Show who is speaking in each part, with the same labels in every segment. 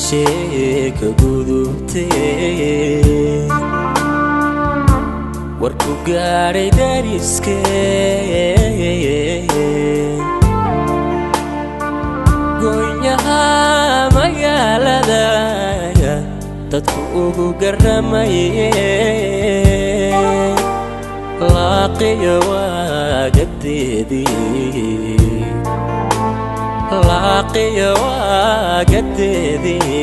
Speaker 1: sheeka gudubtay warku gaaray dariskee goynyaha magaalada dadku ugu garamayee laaqiya waagadeedii laaqiya waagadeedii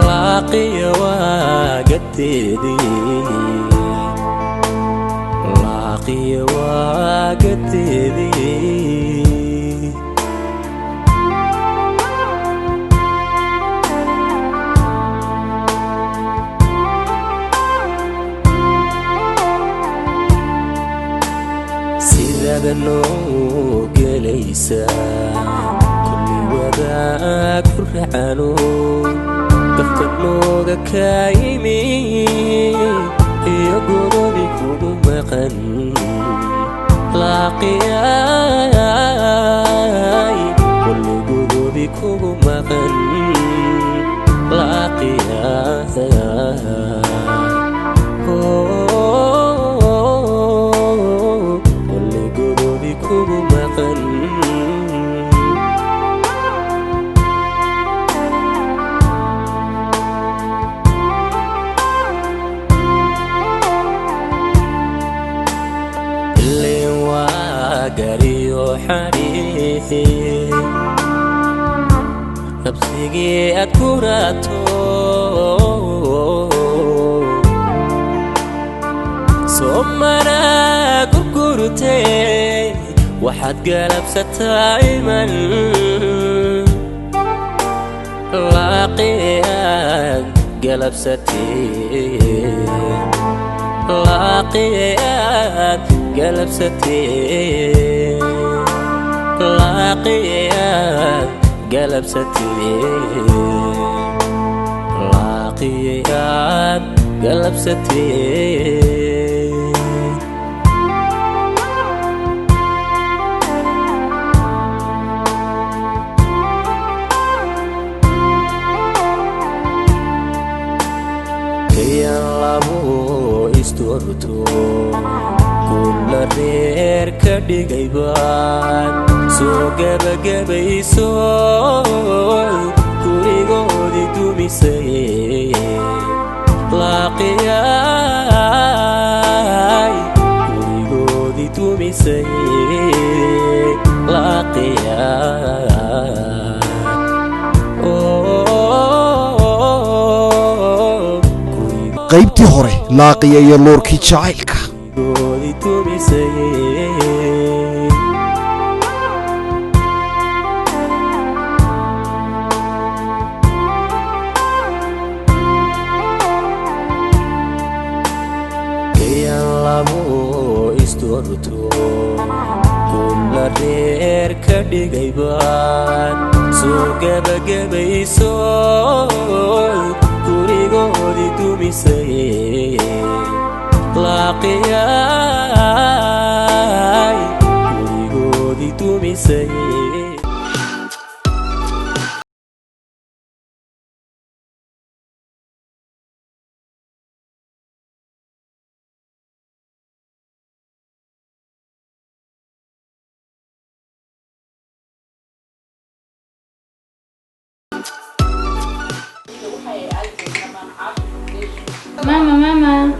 Speaker 1: laaqiya waagadeedii laaqiya waagadeedii sidada noo gelaysaa kulli wadaag ku racano dafka nooga kaa yimi iyo godobi kugu maqan laaqiyay kulli godobi kugu maqan laaqiyay kugu maqan ileen waa gariyo xariiqi nabsigii aad ku raato soomana gurgurtay waxaad galabsataa iman laaqiyaad galabsatee laaqiyaad galabsatee laaqiyaad galabsatee laaqiyaad galabsatee istorto kulla reer ka dhigay baan soo gabagabayso gurigoodii dumisay laaqiyay gurigoodii dumisay laaqiyay
Speaker 2: qaybtii hore laaqiya iyo loorkii jacaylka
Speaker 1: kayan labo istorto kulla reer ka dhigay baan soo gabagabayso gurigoodii dumisay laaqiyay gurigoodii dumisay
Speaker 3: Mama.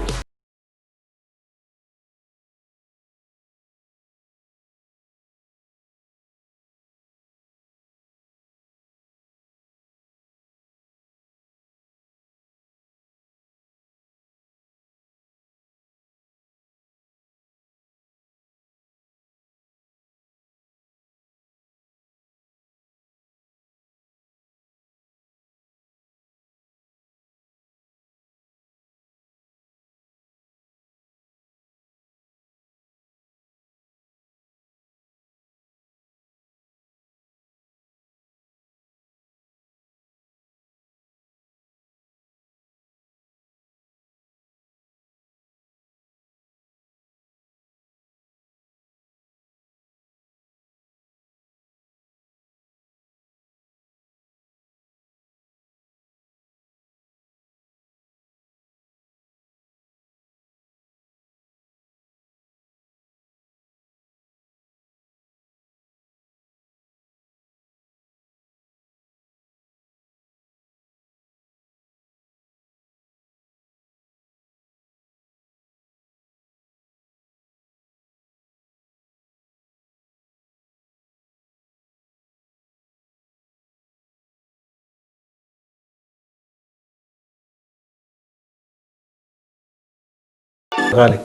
Speaker 3: غالي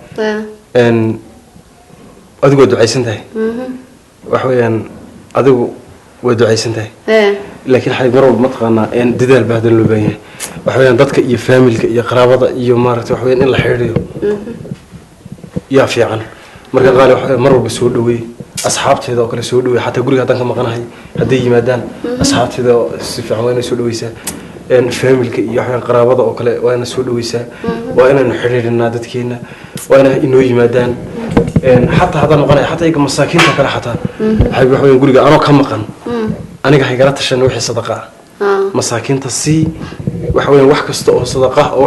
Speaker 3: ان ادغو دعيسنتahay wax weeyaan adigu way ducaysantahay laakiin xay mar walba ma taqaana in dadaal baadan loo baahan yahay wax weeyaan dadka iyo familka iyo qaraabada iyo maaragtay wax weeyaan in la xiriiriyo yaa fiican marka qaali wax mar walba soo dhaweey asxaabteeda oo kale soo dhaweey xataa guriga hadan ka maqanahay haday yimaadaan asxaabteeda si fiican way soo dhaweeysaa in familka iyo wax qaraabada oo kale waa in soo dhaweeysaa waa inaan xiriirinaa dadkeena waa inay inoo yimaadaan حتى هذا مقنع حتى يك مساكين كلا حتى حبي وحوي قريقة أنا كم مقن أنا جاي قرأت عشان وحي صدقة مساكين تصي وحوي وحكست أو صدقة أو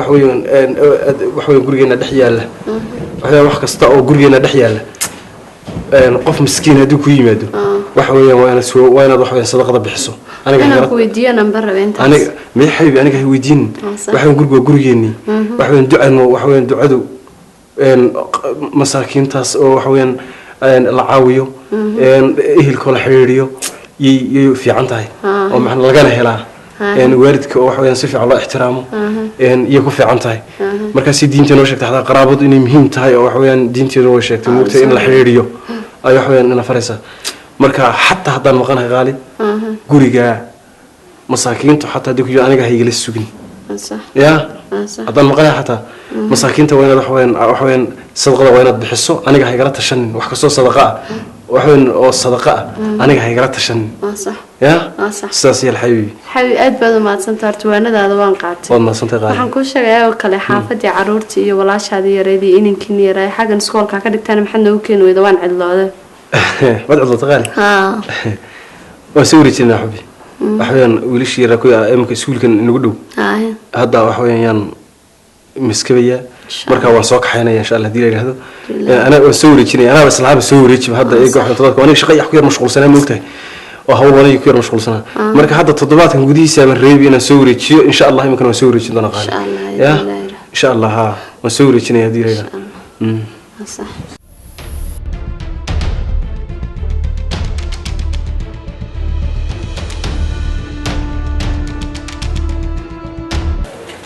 Speaker 3: وحوي قريقة ندحيا له وحوي وحكست أو قريقة ندحيا له نقف مسكين هدوك يمدو وحوي وأنا وحوي صدقة بحسه
Speaker 4: أنا جاي ويدي أنا برا بنت
Speaker 3: أنا ما حبيبي أنا جاي ويدين وحوي قريقة وحوي دعاء وحوي دعاء مساكين تاس أو حوين العاويو إهل كل حريريو في عنتاي أو محن لقنا هلا واردك أو حوين صفي على احترامه يكون في عنتاي مركز دين تنوشك تحت قرابة إني مهم تاي أو حوين دين تنوشك تموت إن الحريريو أي حوين أنا فرسة مركز حتى هذا المكان غالي قريجا مساكين حتى ديك أنا جاي يجلس السجن يا هذا المقال حتى مساكين توين وحوين صدقة وين بحسه أنا جاي قرأت عشان وحكسو صدقة وحوين أو الصدقة أنا جاي قرأت عشان
Speaker 4: صح
Speaker 3: يا
Speaker 4: صح
Speaker 3: ساسي الحبيبي
Speaker 4: حبيبي بدل ما تنتظر وانا هذا وان قعدت
Speaker 3: والله صنت غالي
Speaker 4: waxaan ku sheegay oo kale xaafadii caruurtii iyo walaashaadii yareedii inankiin yaray xagan iskoolka ka dhigtaan maxaa nagu keen weyda waan cidlooday
Speaker 3: wad cidlooday غالي وسوري جنا حبيبي waxaan wiilashii raakooy imka iskuulkan inagu dhow hadda wax weeyaan miskabaya marka waan soo kaxaynaa insha Allah hadii la yiraahdo ana oo soo wareejinay ana islaam soo wareejin hadda ay go'an toddobaadka waan shaqo ku yar mashquulsanaa moogtahay oo hawl wali ku yar mashquulsanaa marka hadda toddobaadkan gudihiisa aan reebi inaan soo wareejiyo insha Allah imkan waan soo wareejin doonaa qaali ya insha Allah waan soo wareejinay hadii la yiraahdo صح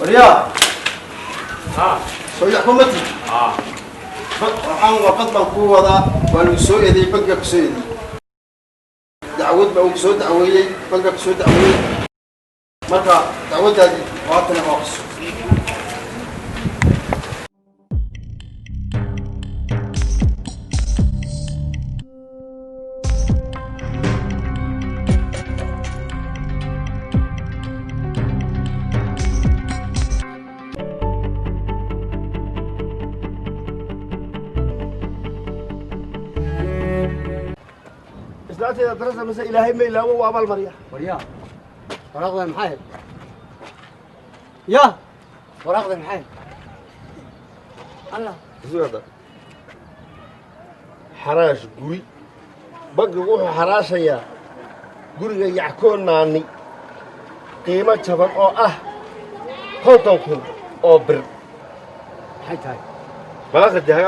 Speaker 5: وريا سوي حكومتي waxaan waqad baan ku wadaa waan soo eeday banka ku soo eeday dacwad baan ku soo dacweeyay banka ku soo dacweeyay marka dacwadaadi waa tan oo qos إذا درست مثلا إلهي ما إلا هو وأبل مريا.
Speaker 6: وريا. وراق ذا محايد. يا. وراق ذا محايد. الله.
Speaker 5: زود. حراش قري. بقى روح حراش يا. قري يعكون ناني. قيمة شباب أو هوتوكن أو بر.
Speaker 6: حيت هاي.
Speaker 5: باخذ ده هاي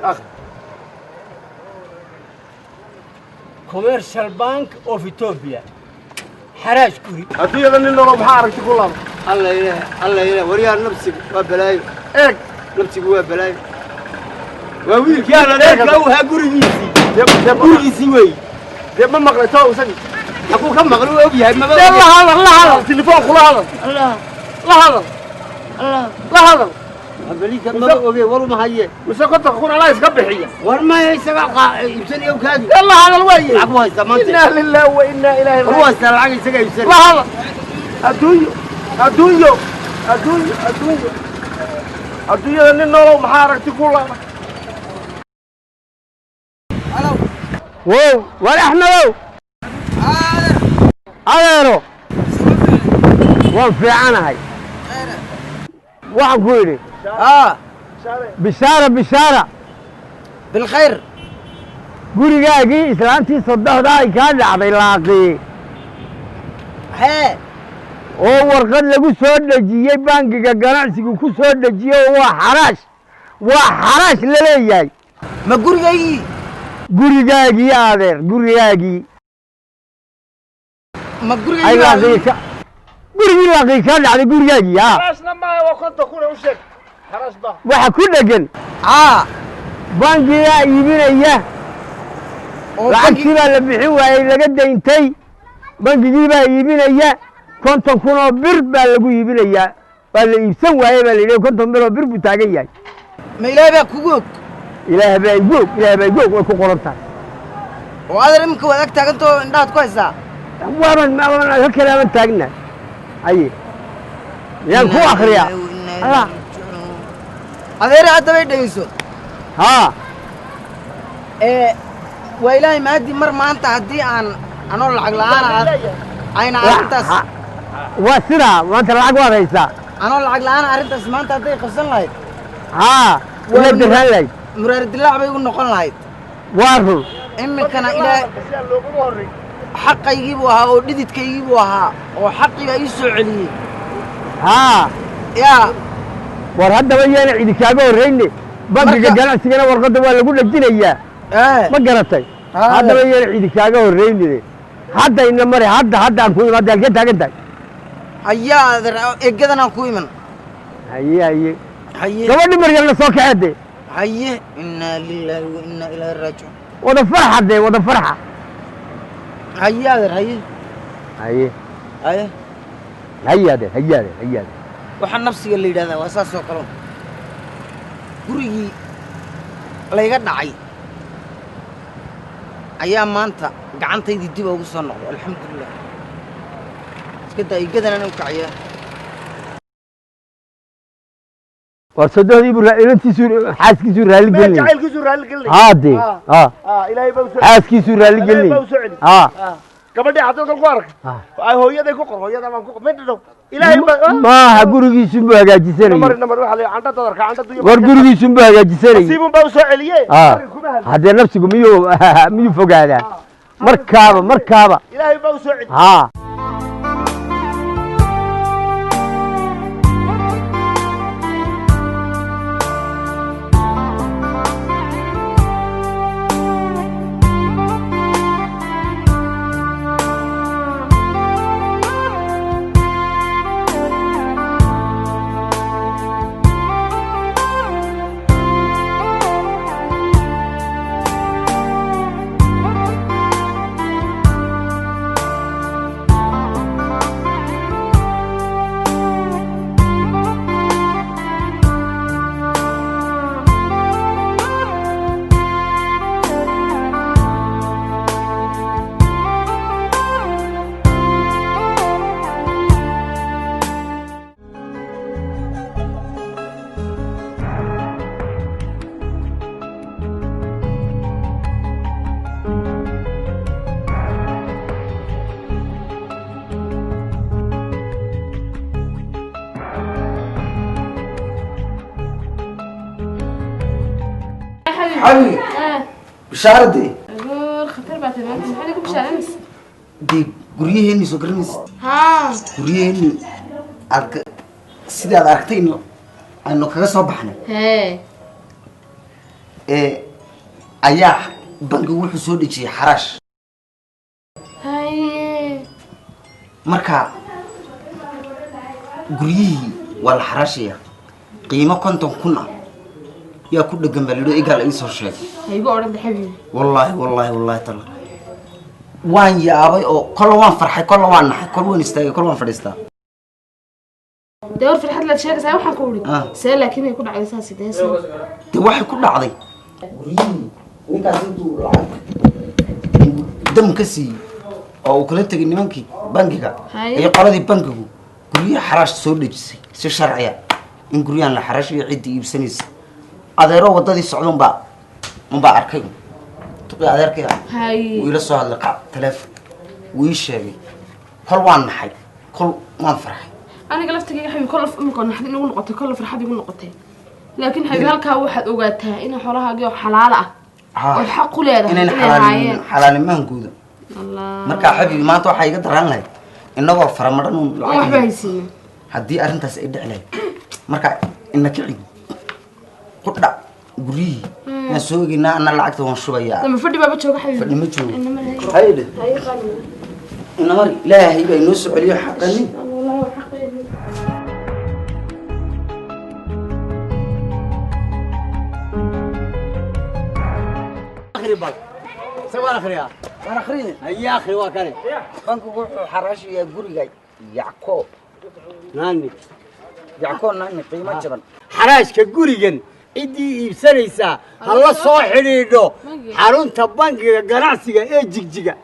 Speaker 5: أخذ.
Speaker 6: كوميرشال بانك اوف ايثيوبيا حراج كوري
Speaker 5: هدي هذا اللي نروح حارك تقول
Speaker 6: الله يله وريا نفسك وبلاي اك نفسك وبلاي وويل كان هذاك لو ها غوريسي يا غوريسي وي
Speaker 5: يا ما مقلته وسني
Speaker 6: اكو كم مقلو اوبي هاي ما
Speaker 5: الله التليفون خلاص
Speaker 6: الله أبليك ما أوجي والله ما هي.
Speaker 5: بس كنت أخون على يسقبحية.
Speaker 6: ورما يسقى يبتني يوم كذي.
Speaker 5: يلا على الوجه.
Speaker 6: عقبه يسمى.
Speaker 5: إنا لله وإنا إليه راجعون.
Speaker 6: هو استر العقل يسقى يبتني.
Speaker 5: لا هذا. أدويو. لأن النور محارك تقول لا.
Speaker 6: هلو. واو ورحنا واو. هذا وفي عنا هاي. وعقولي. بشارة بالخير قولي جاي إسلامتي صدق داي كان عبي لاقي هي هو ورقد لقو سود لجيه بانك جانسي كو سود لجيه هو حراش للي ما قولي جاي يا ذير قولي جاي ما قولي جاي قولي لاقي كان على قولي جاي يا
Speaker 5: خلاص لما وكنت أخون وشك
Speaker 6: waxa ku dhagan bangiga iibinaya lacagtii baa la bixin waayey laga dayntay bangigii baa iibinaya 50 kun oo bir baa lagu iibinayaa waa la iibsan waayey baa la yidhi 50 bir oo bir buu taagan yahay
Speaker 7: ma ilaahay baa kugu og
Speaker 6: ilaahay baa igoog way ku qoran tahay
Speaker 7: oo adeer imika waad ag taagantoo indhahaad ku haysaa
Speaker 6: waaban ka kalaaban taagna aye yaan ku akhriyaa
Speaker 7: adeere hadda bay dhegeyso
Speaker 6: haa
Speaker 7: waa ilaahay maadi mar maanta haddii aan anoo lacag la'aan ayna arrintaas
Speaker 6: waa sidaa maanta lacag waad haysaa
Speaker 7: anoo lacag la'aan arrintaas maanta hadday qabsan lahayd
Speaker 6: haa ila diraan lahayd
Speaker 7: muraari dilaac bay igu noqon lahayd
Speaker 6: waa run
Speaker 7: iminkana ilaahay xaqaygii buu ahaa oo dhididkaygii buu ahaa oo xaqii baa ii soo celiyey
Speaker 6: haa
Speaker 7: yaa
Speaker 6: war haddaba yaana cidi kaaga horrayne bangiga ganacsigana warqadda waa lagu dhajinayaa ma garatay haddaba yaana cidi kaaga horraynine hadda ina mare haddaan ku iman hadda halkee taagan tahay
Speaker 7: hayaa adeer egadanaan ku iman
Speaker 6: haye
Speaker 7: haye
Speaker 6: gabadhi maryalna soo kaxeede
Speaker 7: haye innaa lilaahi wa innaa ilaahi raajicuun
Speaker 6: wada farxa dee wada farxa
Speaker 7: haye adeer haye
Speaker 6: haye
Speaker 7: haye
Speaker 6: haye
Speaker 7: waxaa nafsiga la yidhahdaa waa saas oo kale gurigii layga dhacay ayaa maanta gacantaydii dib ugu soo noqday alxamdulilah iska daa igadanaan u kaciyaa
Speaker 6: war sadohdii buu xaaskiisuu raalli gelinay haade xaaskiisuu raalli gelinay
Speaker 8: gabadhii hadda ku arkay ay hooyaday ku qor hooyada baan ku midho ilaahay
Speaker 6: maaha gurigiisu buu hagaajisanay
Speaker 8: namar waxa la canta dadka canta
Speaker 6: war gurigiisu buu hagaajisanay
Speaker 8: siibun baa soo celiyay
Speaker 6: hadee nafsigu miyuu fogaadaa markaaba
Speaker 8: ilaahay baa soo celiyay
Speaker 6: haa
Speaker 7: حبيبي بشارة دي
Speaker 4: خطر بعد ما انت حالك بشارة مس
Speaker 7: دي قريه هني سكرنيس
Speaker 4: ها
Speaker 7: قريه هني أرك سيدي هذا أركتين إنه كذا صباحنا
Speaker 4: هاي
Speaker 7: أياح بنقول حسود شيء حراش
Speaker 4: هاي
Speaker 7: مركا قريه ولا حراشية قيمة كنتم كنا يا كل جنب اللي يقال إيش هالشيء
Speaker 4: هيبقى أرد حبيبي
Speaker 7: والله ترى وان يا أبي أو كل وان فرحة كل وان نح كل وان يستاهل كل وان فريستا
Speaker 4: دور في الحد لا تشارك ساي waxaan ku wuri see laakiin ay ku dhacay saasi deeso
Speaker 7: de waxay ku dhacday ninkaas intuu dam ka sii oo kala tagay nimankii bangiga iyo qoladii bangigu guryaha xaraash soo dhajisay si sharciya in guryahan la xaraash iyo cid iibsanaysa adeero wadadii socdon baa arkay tuqi adeerkay wiila soo hadlay telefoon wii sheegay kol waan naxay kol waan farxay
Speaker 4: aniga laftiga xabi kol imka naxdin ugu noqotay kol farxad ugu noqotay laakiin xabi halka waxaad ogaataa in xoolahaaga oo xalaal ah oo xaq u leedahay
Speaker 7: inay xalaalimaan guuda Allah marka xabi maanta waxa iga daran lahayd inagoo faramadan
Speaker 4: waxba haysiin
Speaker 7: haddii arrintaas ay dhici lahayd marka ina kici ku dhac guriyii aan soo geynaa ana lacagta waan shubayaa
Speaker 4: lama fadhi baba jooga xabi
Speaker 7: fadhi ma joogo hayde ina mar ilaahay baa inoo soo celiyo xaqani
Speaker 6: أخري بال سوى أخريها
Speaker 7: وانا اخرين
Speaker 6: يا أخي وكذا
Speaker 7: بنك وحو حراش يا غوري يعقوب
Speaker 6: ناني
Speaker 7: ناني قيمة جبن
Speaker 6: حراش كجوريجن إدي إبسريسا هلا صاحريدو حارون تبانك جراسيجا إيه جيجا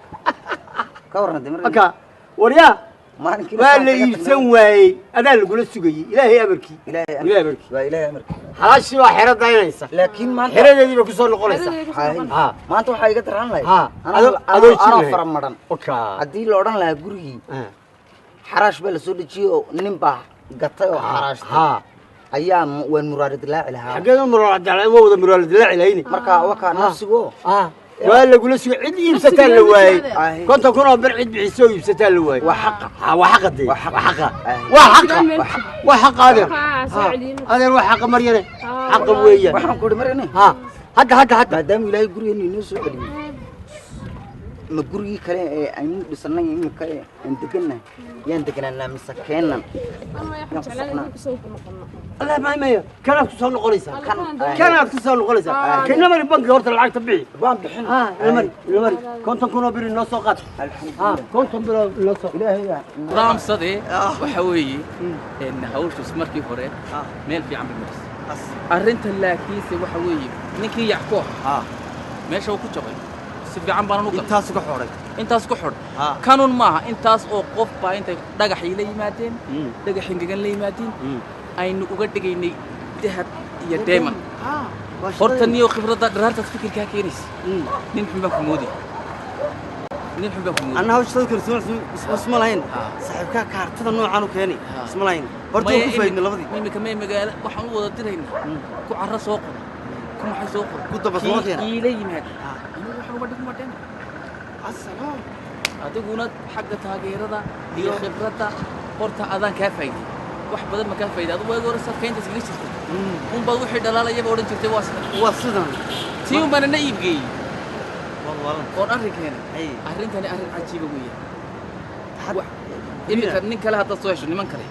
Speaker 7: كورنا دمر
Speaker 6: أكا وريا ما اللي يسوي أنا اللي أقول السجي إلهي أمريكي إلهي أمريكي حراش شو حرة داينيسا
Speaker 7: لكن ما
Speaker 6: حرة دي بكسر نقوليسا
Speaker 7: ها ما أنتوا حاجة تران لي
Speaker 6: ها
Speaker 7: أنا فرمدان
Speaker 6: أوكي
Speaker 7: أدي لوران لا غوري حراش بلسوديو نيمبا قطعوا حراش
Speaker 6: ها
Speaker 7: أيام وين مراد لا إله
Speaker 6: حقنا مراد لا مو ذا مراد لا إلهي
Speaker 7: مركا وكا نفسه
Speaker 6: ولا يقول لك عيد يبستان لواي كنت أكون برعيد بعيسو يبستان لواي وحق دي وحق هذا هذا وحق مريانة حق ويا
Speaker 7: وحق كل مريانة
Speaker 6: ها حق
Speaker 7: ما دام إلهي يقول إنه نسوا عليه ما قري كله أيمن بسنة يمين كله عندكنا يندكنا لا مسكينا
Speaker 6: الله ما كانت تصل قليسة كانت تصل قليسة كنا من البنك ورث العقد تبعي
Speaker 7: بام بحين
Speaker 6: المري كنتم كنا بين الناس وقت كنتم بين الناس
Speaker 9: إلهي رام صدي وحوي إن هوش اسمركي فريق ميل في عمل المرس أرنت الله كيس وحوي نكي يعقوب ماشي هو كتشوي في عم بانو intaas ku xor kanun maaha intaas oo qof baa intay dhagaxay la yimaadeen dhagaxin gagan la yimaadeen aynu uga dhigaynay dahab iyo diamond horta niyo khibrada dhararta fikirka keenis nin xubba ku moodi
Speaker 6: أنا هوش تذكر اسم لاين صاحبك كارتة نوع عنو كيني اسم لاين برضو كوفي من لفظي
Speaker 9: مين كمان مجال وحنو وضع ترين كو عرّ سوق كم حي سوق
Speaker 6: كنت بسمعك هنا
Speaker 9: كي لي يمهد إنه وحنو بدك مرتين السلام هذا قلنا حق تاجيرة هي خبرة قرطة أذان كافي واحد بدل ما كافي هذا هو يقول صار كين تسجيل هم بقول حد دلالة يبغى ورد شفته
Speaker 6: واسطة
Speaker 9: تيوم بنا نجيب جي
Speaker 6: والله
Speaker 9: قرآن ركنا أهرين تاني أهرين عجيب ويا إبن كرنين كلها تصوير شو نمان كله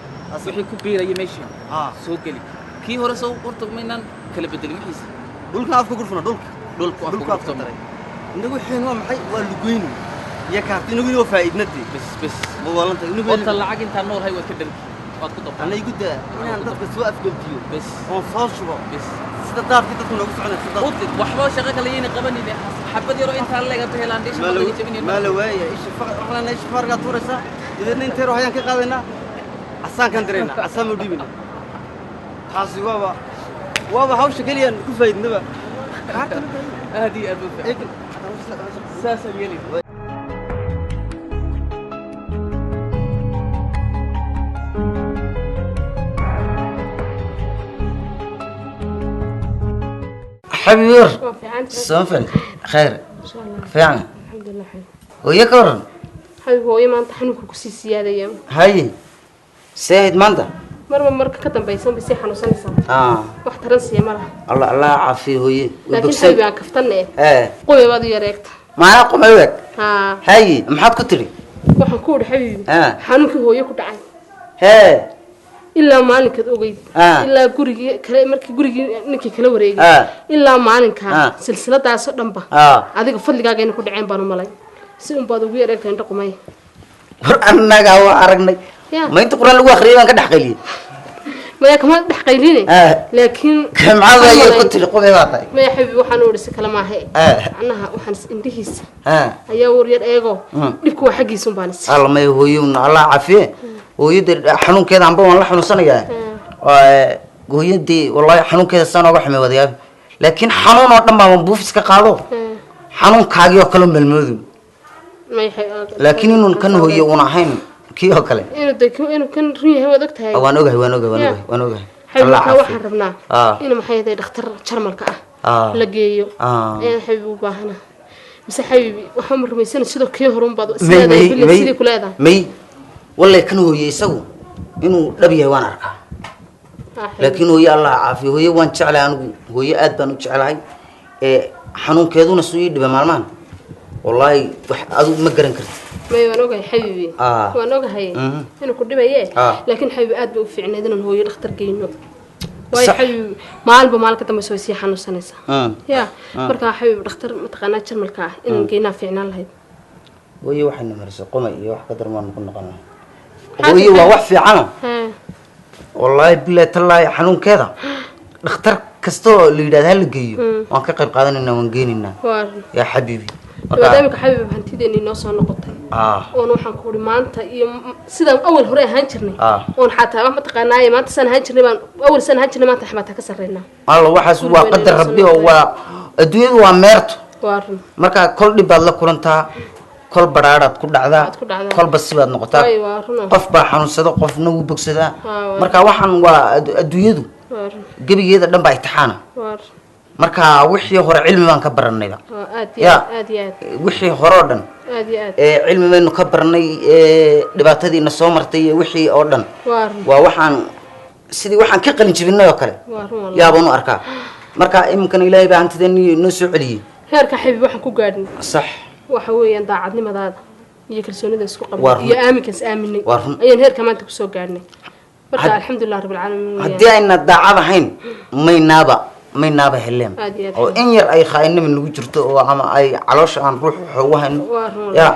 Speaker 9: وحي كبيرة يمشي سوق لي كي هو رسول قرطة منن كله بدل محيس
Speaker 6: دولك أفكر غرفنا دولك أفكر نقول حين ما محي واللقين يا كابتن نقول وفايد ندي بس والله أنت نقول
Speaker 9: وطلع عجين النور هاي وكدر
Speaker 6: أنا يقول ده أنا عندك سواء في الفيديو
Speaker 9: بس
Speaker 6: أنصار شو بس ستدار كده تكون أقصى عنا ستدار
Speaker 9: قلت وحبا شغال ليني قبلني ده حبة يروح أنت على جنب هيلانديش
Speaker 6: ما له ويا إيش فرق إحنا إيش فرق تورسة إذا أنت روح يانك قادنا عسان كندرينا عسان مديبنا حاسي وابا هاوش كليان كفايد نبا
Speaker 9: هذه أبوك ساسا يلي
Speaker 7: حبيبي سوفن خير
Speaker 4: إن شاء الله
Speaker 7: فعلا
Speaker 4: الحمد لله حلو
Speaker 7: ويكرن
Speaker 4: حبيبي هو ما أنت حنوك كسي سيادة يوم
Speaker 7: هاي سيد ماندا
Speaker 4: مرة كتم بيسون بس يحنو سنة واحد رنسي مرة
Speaker 7: الله عافيه هي
Speaker 4: لكن حبيبي عن كفتنا
Speaker 7: إيه
Speaker 4: قوي بعد يريكت
Speaker 7: معنا قوم أيوك هاي محط كتري
Speaker 4: waxaan ku wada xabiibi xanuunkii hooyo ku dhacay ilaa maalinkaad ogeyd ilaa gurigii kale markii gurigii ninkii kala wareegay ilaa maalinka silsiladaas oo dhanba adiga fadligaaga inay ku dhaceen baan u malay si un baad ugu yareegtay inta qumay
Speaker 7: war annaga waa aragnay ma inta quraan lagu akhriyo baan ka dhaxqayliyay
Speaker 4: ما كمان تحقيريني لكن
Speaker 7: كم عضو يقتل قوي واقعي
Speaker 4: ما يحب وحنو رس كلام هاي عنها وحنس إنديس أيا ورير إيجو لكوا حقي سنبانس
Speaker 7: الله ما يهويون الله عافية ويدر حنون كذا عم بقول الله حنون سنة جاي ويدي والله حنون كذا سنة وحمي وذياب لكن حنون لما بوفس كقالو حنون كاجي وكلهم بالمذ
Speaker 4: ما يحب
Speaker 7: لكن إنه كان هو يونحين كيو كله
Speaker 4: إنه كان ريه هو دكتور هاي
Speaker 7: وأنا وجه
Speaker 4: الله عافية حربنا إنه محيط دكتور شرمل كأ لقيه إيه حبيبي وباهنا بس حبيبي وحمر ميسين سيدو كيه هرم بعض سيدا بالله سيدي كل هذا
Speaker 7: مي والله كانوا يسووا إنه نبيه وانا ركع لكن هو الله عافية هو وان شعله أنا هو أدبن وشعله حنون كذا نسوي بمالمان والله أدو مقرن كرت
Speaker 4: ما يوانوجه حبيبي وانوجه هاي إنه كل ما يه لكن حبيبي أدب وفعنا إذن هو يختار جينه واي حبيبي مالك دم سوي سي حنوسنيسا يا marka حبيبي dhakhtar mataqaana jarmalka in geena fiicnaan lahayd
Speaker 7: way waxaan marso qoma iyo wax ka darmaan ku noqonaa way waa wax fiican wallahi billahi tallahi xanuunkeeda dhakhtar kasto la yiraahdo hal geeyo waan ka qayb qaadanayna waan geenina ya xabiibi
Speaker 4: maadaamka xabiibi hantideeni noo soo noqotay oo waxaan ku uri maanta iyo sidaan awal hore ahaan jirnay oo xataa ma taqaanaay maanta san ahaan jirnay baan awal san ahaan jirnay maanta xabata ka sareynaa
Speaker 7: alla waxaas waa qadar rabbi oo waa adduunyadu waa meerto marka kol dhibaad la kulantaa kol baraarad ku dhacdaa kol basibaad noqotaa qof baa xanuunsado qofna uu bogsadaa marka waxaan waa adduunyadu gabigeeda dhan baa imtixaana marka wixii hore cilmi baan ka baranayda wixii hore oo dhan cilmi baynu ka baranay dhibaatadiina soo martay wixii oo dhan waa waxaan sidii waxaan ka qalin jibinay oo kale yaabaan u arkaa marka imkan ilaahay baa hantideeni noo soo celiyay
Speaker 4: heerka xabiib waxaan ku gaadhnay
Speaker 7: sax
Speaker 4: waxa weeyaan daacadnimadaada iyo kalsoonida isku qabnay iyo aaminkaas aaminay ayaan heerka maanta ku soo gaadhnay marka alxamdulillah rabbil caalamiin
Speaker 7: haddii ayna daacad ahayn maynaaba heleen oo in yar ay khaa'inimo nagu jirto oo ama ay caloosha aan ruux ugu hayno ya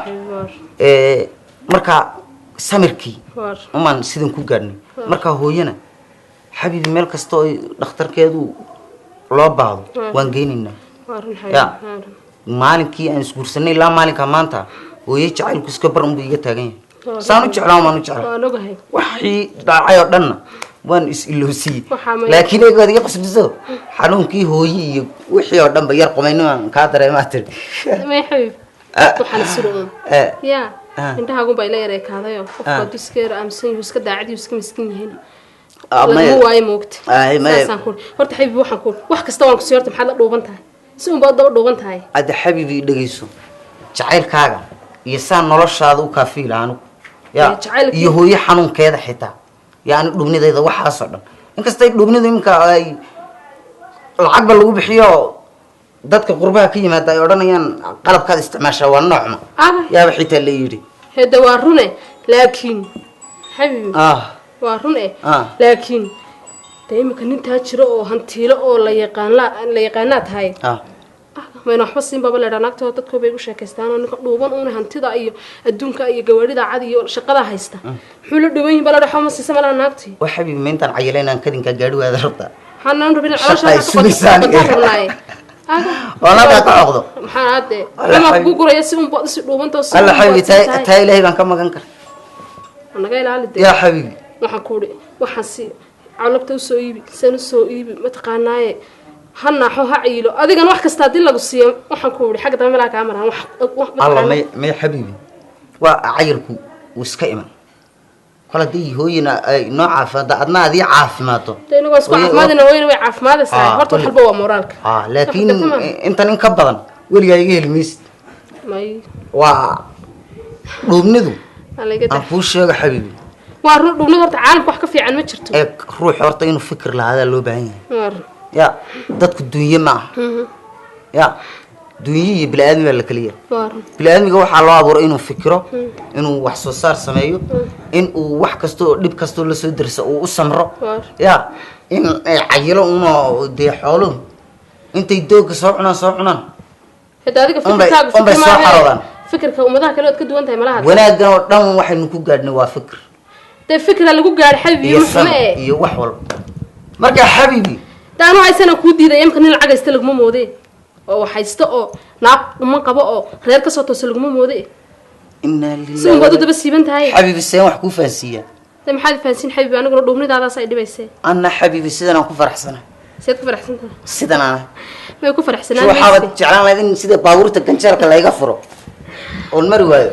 Speaker 7: marka samirkii umaan sidan ku gaadhnay marka hooyana xabiibi meel kasta oo dhakhtarkeedu loo baahdo waan geynaynaa ya maalinkii aan isguursanay ilaa maalinka maanta hooye jacaylku iska bar unbuu iga taagan yahay saan u jeclaa maan u jeclaa waxii dhacay oo dhanna waan is iloosiyey laakiin eegood iga qasbiso xanuunkii hooye iyo wixii oo dhanba yar qumaynimaan kaa dareemaa tiri
Speaker 4: may xabiib waxaan siro ya indhahaagun baa ila yaree kaadayo qofka duskeer amsan uu iska daacad iska miskin yahay lagu waayo moogta saasaan ku horta xabiib waxaan ku wax kasta waan ku soo horta maxaad la dhuuban tahay si un baad daba dhuuban tahay
Speaker 7: ada xabiibi dhageyso jacaylkaaga iyo saan noloshaada u kaafiil aanu ya iyo hooyo xanuunkeeda xitaa yaani dhubnideeda waxaas oo dhan inkastay dhubnidu imka ay lacag ba lagu bixiyo dadka qurbaha ka yimaada ay odhanayaan qalabkaad isticmaashaa waa noocma yaa xitaa la yiri
Speaker 4: hada waa rune laakiin xabiibi waa rune laakiin imika nintaa jiro oo hantiilo oo la yaqaanaa tahay mayna waxba siin baba leedhaa naagtooda dadkoo bay u sheekaystaan oo ninka dhuuban uuna hantida iyo adduunka iyo gawaadhida cad iyo shaqada haysta muxuu la dhuwan yihin bala dhaxo ma siisa malaa naagtii
Speaker 7: waa xabiibi mayntaan cayilaynaan kadinka gaadhi waada rabta
Speaker 4: waxaan rabin calooshaarnaaye
Speaker 7: walaada ka oqdo
Speaker 4: maxaa hadde lama kugu guraya si un bood si dhuubantoo si
Speaker 7: alla xabiibi taa ilaahay baan ka magan kar
Speaker 4: naga ilaali
Speaker 7: yaa xabiibi
Speaker 4: waxaan ku uri waxaan si calabta u soo iibi san u soo iibi ma taqaanaaye hanaaxo ha ciilo adigana wax kasta hadii lagu siiyo waxaan ku uri xagga dambe malaa kaa maraan
Speaker 7: alla may xabiibi waa cayilku iska iman kala dii hooyina ay noo caafimaad adna adii caafimaado
Speaker 4: inagoo isku caafimaadina wayna way caafimaadaysaa horta waxba waa moraalka
Speaker 7: laakiin intan in ka badan weligaa iga helmiis
Speaker 4: may
Speaker 7: waa dhuubnidu aan kuu sheego xabiibi
Speaker 4: waa dhuubnidu horta caalamka wax ka fiican ma jirto
Speaker 7: ruux horta inuu fikir lahaada loo baahan yahay ya dadku dunye ma aha ya dunye iyo bini-aadmi baa la kaliya bini-aadmiga waxaa loo abuuray inuu fikiro inuu wax soo saar sameeyo inuu wax kastoo dhib kastoo lasoo darsa uu u samro ya in ay cayilo uno dee xooluhu intay dooga soo cunaan unbay soo xaroodaan
Speaker 4: fikirka ummadaha kale ood ka duwan tahay malaha
Speaker 7: wanaaggan oo dhan waxaynu ku gaadhnay waa fikir
Speaker 4: dee fikra lagu gaadhay xabiibi
Speaker 7: iyo wax walba marka xabiibi
Speaker 4: daanu haysana kuu diiday imka nin lacag haysta laguma moodee oo haysta oo naaq uma qabo oo reer ka soo toosa laguma moodee
Speaker 7: inna lillahi
Speaker 4: si wada daba siiban tahay
Speaker 7: xabiibi seen wax ku faansiya
Speaker 4: maxaad faansin xabiibi aniguna dhuubnidaadaas ay dhibaysay
Speaker 7: anna xabiibi sidan aan ku faraxsana
Speaker 4: seed ku faraxsantahay
Speaker 7: sidan aan
Speaker 4: may ku faraxsanaa
Speaker 7: waxaad jeclaan lahayd in sida baabuurta ganjeelka layga furo oo mari waayo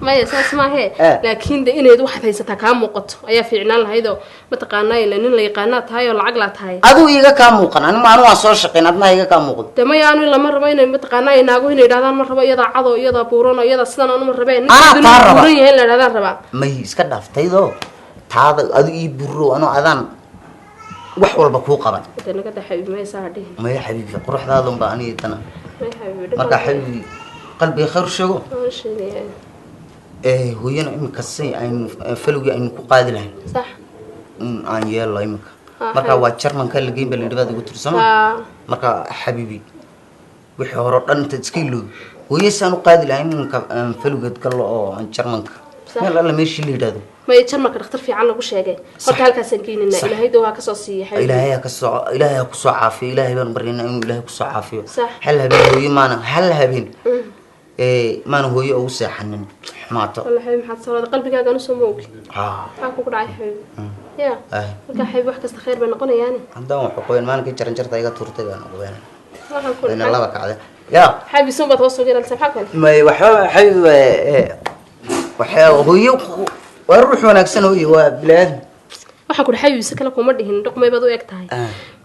Speaker 4: maya saas maahe laakiin de inayd waxaad haysataa kaa muuqato ayaa fiicnaan lahaydoo mataqaanaa ila nin la yaqaanaa tahay oo lacag laa tahay
Speaker 7: adigu iiga kaa muuqan anigu waan soo shaqayn adna iiga kaa muuqdo
Speaker 4: de maya anu lama rabo inay mataqaanaa naago inay yidhahdaan ma rabo iyadaa cado iyadaa buuran iyadaa sidan anuma rabeen buuran yahay la yidhahdaan rabaa
Speaker 7: may iska dhaaftaydo taada adigu ii burro anoo adaan wax walba kuu qaban
Speaker 4: naga da xabiib maya saa dhihin
Speaker 7: maya xabiibi quruxdaada unbaa aniga dana marka xabiibi qalbiga khayr sheego hooyana imika si aynu falowgii aynu ku qaadi lahayn
Speaker 4: sax
Speaker 7: aan yeelo imika marka waa German ka lageyn bal dhibada ugu tirsamo marka xabiibi wixii hore dhan inta iska iloob hooyaysan u qaadi lahayn ninka falugad kale oo Germanka meel alla meeshii leedaado
Speaker 4: ما يتشرمك دكتور في عنا وش هيجي قلت هالك سنكين إن إلهي دوها كسوسية
Speaker 7: إلهي كسو عافية إلهي بن برينا إلهي كسو عافية هل هبين هوي مانا هل هبين مانا هوي أوسع حنن حماته
Speaker 4: والله حبيبي محط صورة قلبك كانوا سموك أكو كل عاي حبيبي يا وكان حبيبي وحكي استخير بين قنا يعني
Speaker 7: عندهم حقوقين مانا كي جرن جرت أيها تورتي أنا قوينا إن الله بكعده يا
Speaker 4: حبيبي سوم بتوصل غير السبحة
Speaker 7: ما يوحى حبيبي وحى هوي وروح وناكسن هوي وبلاد
Speaker 4: waxaan ku dhaxay wiisa kala kuma dhihin dhaqmay baad u eg tahay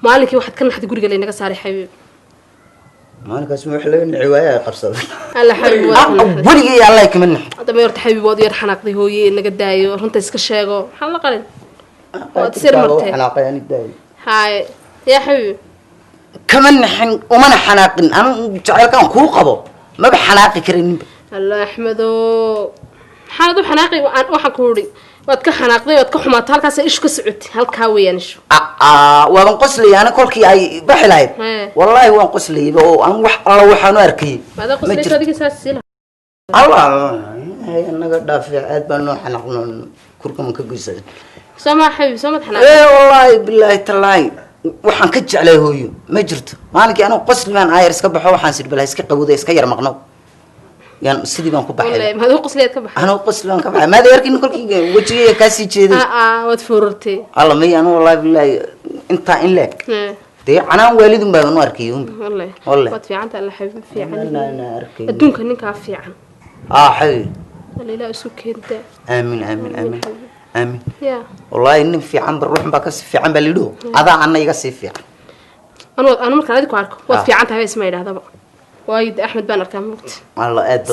Speaker 4: maalinkii waxaad ka naxday guriga leeyahay naga saaray xabiib
Speaker 7: maalinkaas ma xilay ciwaaya qabsaday
Speaker 4: alla xabiib
Speaker 7: wariga ya allah kaman
Speaker 4: hada ma yarta xabiib waad yar xanaaqday hooyee naga daayo runta iska sheego waxaan la qalin waad sir martay
Speaker 7: xanaaqayani daayo
Speaker 4: haay ya xabiib
Speaker 7: kaman naxin uma xanaaqin aan jacaylkan ku qabo ma ba xanaaqi karin
Speaker 4: alla axmedo حاضر حناقي وحن كوري واتكحناقي واتكحمات هالكاس إيش كسعت هالكاوي نشو
Speaker 7: وانقص لي أنا كل كي أي بحلاي والله وانقص لي أنا الله وحنا أركي
Speaker 4: هذا قص لي هذيك سلسلة
Speaker 7: الله هي أنا قد دافع أتبنى حنقنا كركم كجزء
Speaker 4: سما حبيبي سما حناقي
Speaker 7: إيه والله بالله تلاي وحن كج عليه هو ما جرت مالك أنا قص لي أنا عاير سكبح وحنصير بلا يسكي قبوده يسكي يرمقنا يعني سيدي بان كوبا
Speaker 4: حلو ما هو قصليات كبح
Speaker 7: أنا قصلان كبح ما ذا يركن كل كي وجهي كاسي كذي
Speaker 4: وتفورتي
Speaker 7: الله مي أنا والله بالله أنت إن لك دي أنا والد ما بنو أركيهم
Speaker 4: والله وتفي عنت الله حبيبي في عن
Speaker 7: أنا أركي
Speaker 4: الدون كان كافي عن
Speaker 7: حبيبي
Speaker 4: اللي لا أسوك أنت
Speaker 7: آمين آمين آمين آمين
Speaker 4: يا
Speaker 7: والله إن في عن بروح بكس في عن بليدو هذا عنا يقصي في عن
Speaker 4: أنا ممكن هذيك وعارك وتفي عنت هاي اسمه هذا بقى وايد أحمد بانر كان موت
Speaker 7: والله أد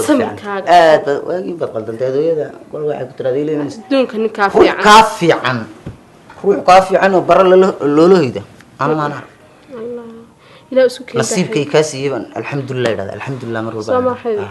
Speaker 7: واجي بقول أنت هذا كل واحد ترى لي من
Speaker 4: دون كان كافي عن
Speaker 7: كافي عن روح كافي عنه وبرا لولو هيدا أنا ما نعرف
Speaker 4: الله إلى أسوك
Speaker 7: نصيب كي كاسي يبان الحمد لله هذا الحمد لله مرة
Speaker 4: سما حبيبي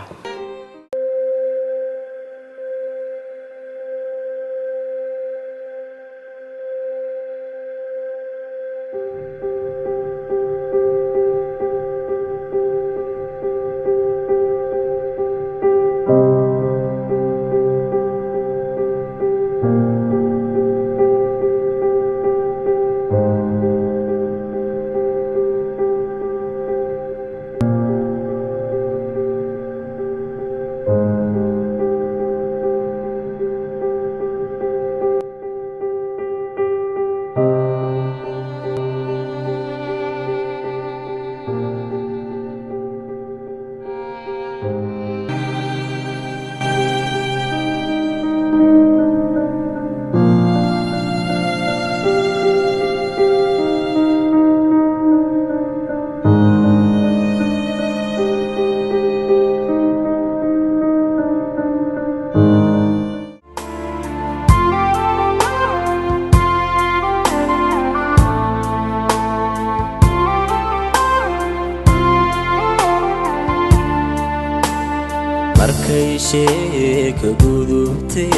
Speaker 1: markay sheeka gudubtee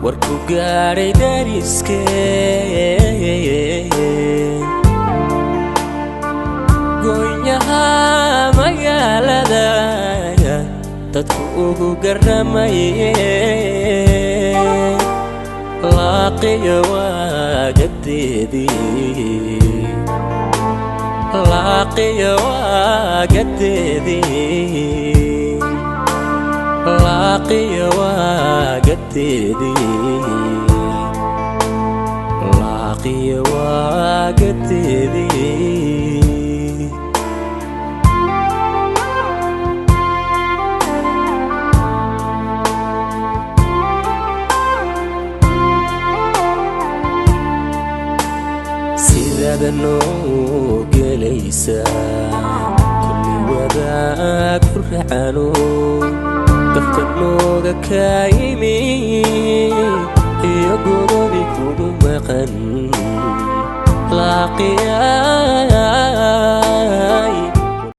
Speaker 1: warku gaadhay dariskee goonyaha magaalada dadku ugu garamayee laaqiya waagadeedii لاقي وقددي لاقي وقددي لاقي وقددي سيدنا نوق ليسا كل وذاك فرحانو دفت النوق كايمي يقولوا بكم مقن لاقياي